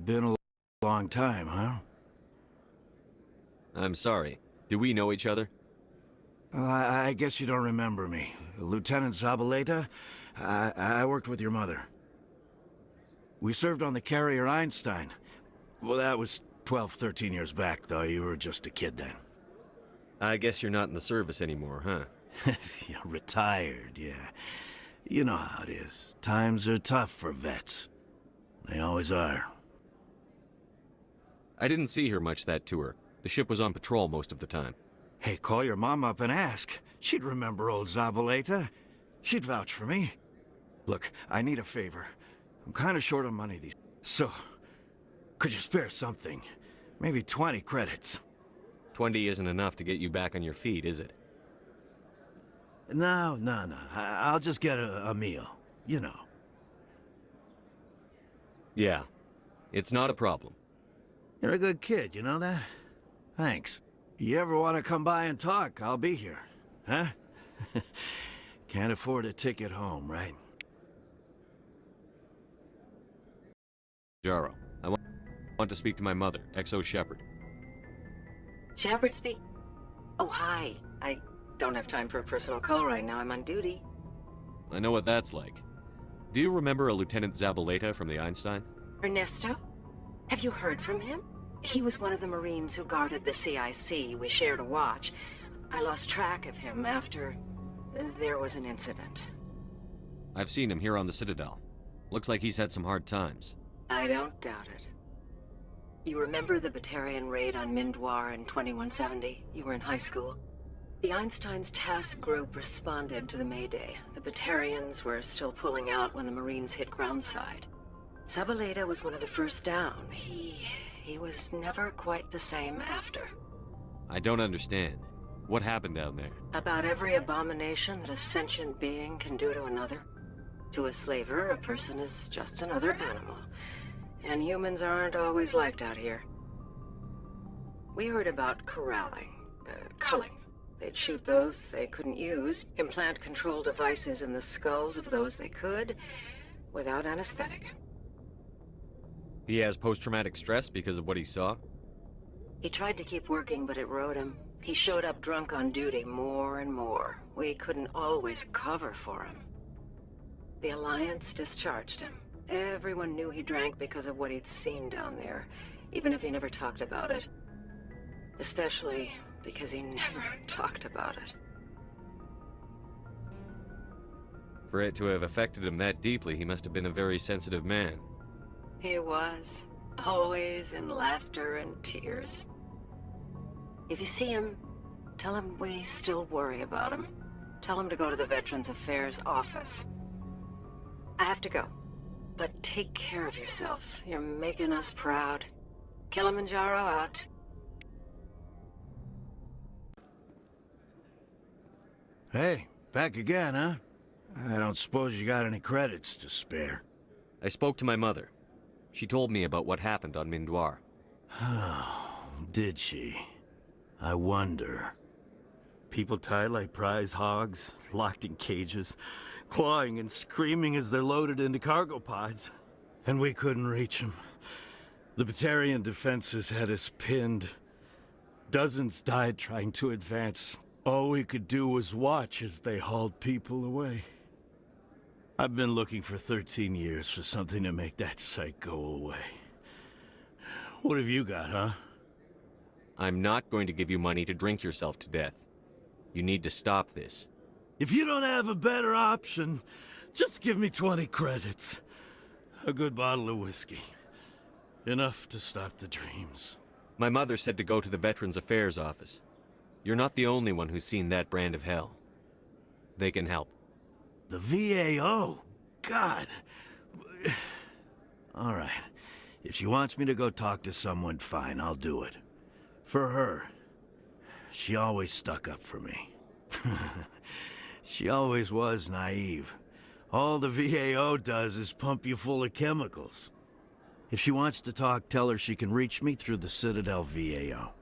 Been a long time, huh? I'm sorry. Do we know each other? I guess you don't remember me. Lieutenant Zabaleta? I worked with your mother. We served on the carrier Einstein. Well, that was 12, 13 years back, though. You were just a kid then. I guess you're not in the service anymore, huh? You're retired, yeah. You know how it is. Times are tough for vets. They always are. I didn't see her much that tour. The ship was on patrol most of the time. Hey, call your mom up and ask. She'd remember old Zabaleta. She'd vouch for me. Look, I need a favor. I'm kind of short on money these... So, could you spare something? Maybe 20 credits. 20 isn't enough to get you back on your feet, is it? No. I'll just get a meal. You know. Yeah. It's not a problem. You're a good kid, you know that? Thanks. You ever want to come by and talk, I'll be here. Huh? Can't afford a ticket home, right? Jaro, I want to speak to my mother, XO Shepard. Shepard speak? Oh, hi. I don't have time for a personal call right now. I'm on duty. I know what that's like. Do you remember a Lieutenant Zabaleta from the Einstein? Ernesto? Have you heard from him? He was one of the Marines who guarded the CIC. We shared a watch. I lost track of him after there was an incident. I've seen him here on the Citadel. Looks like he's had some hard times. I don't doubt it. You remember the Batarian raid on Mindwar in 2170? You were in high school. The Einstein's task group responded to the Mayday. The Batarians were still pulling out when the Marines hit groundside. Zabaleta was one of the first down. He was never quite the same after. I don't understand. What happened down there? About every abomination that a sentient being can do to another. To a slaver, a person is just another animal. And humans aren't always liked out here. We heard about corralling, culling. They'd shoot those they couldn't use, implant control devices in the skulls of those they could, without anesthetic. He has post-traumatic stress because of what he saw? He tried to keep working, but it rode him. He showed up drunk on duty more and more. We couldn't always cover for him. The Alliance discharged him. Everyone knew he drank because of what he'd seen down there, even if he never talked about it. Especially because he never talked about it. For it to have affected him that deeply, he must have been a very sensitive man. He was. Always in laughter and tears. If you see him, tell him we still worry about him. Tell him to go to the Veterans Affairs office. I have to go. But take care of yourself. You're making us proud. Kilimanjaro out. Hey, back again, huh? I don't suppose you got any credits to spare. I spoke to my mother. She told me about what happened on Mindwar. Oh, did she? I wonder. People tied like prize hogs, locked in cages, clawing and screaming as they're loaded into cargo pods. And we couldn't reach them. The Batarian defenses had us pinned. Dozens died trying to advance. All we could do was watch as they hauled people away. I've been looking for 13 years for something to make that sight go away. What have you got, huh? I'm not going to give you money to drink yourself to death. You need to stop this. If you don't have a better option, just give me 20 credits. A good bottle of whiskey. Enough to stop the dreams. My mother said to go to the Veterans Affairs office. You're not the only one who's seen that brand of hell. They can help. The VAO? God. All right. If she wants me to go talk to someone, fine, I'll do it. For her, she always stuck up for me. She always was naive. All the VAO does is pump you full of chemicals. If she wants to talk, tell her she can reach me through the Citadel VAO.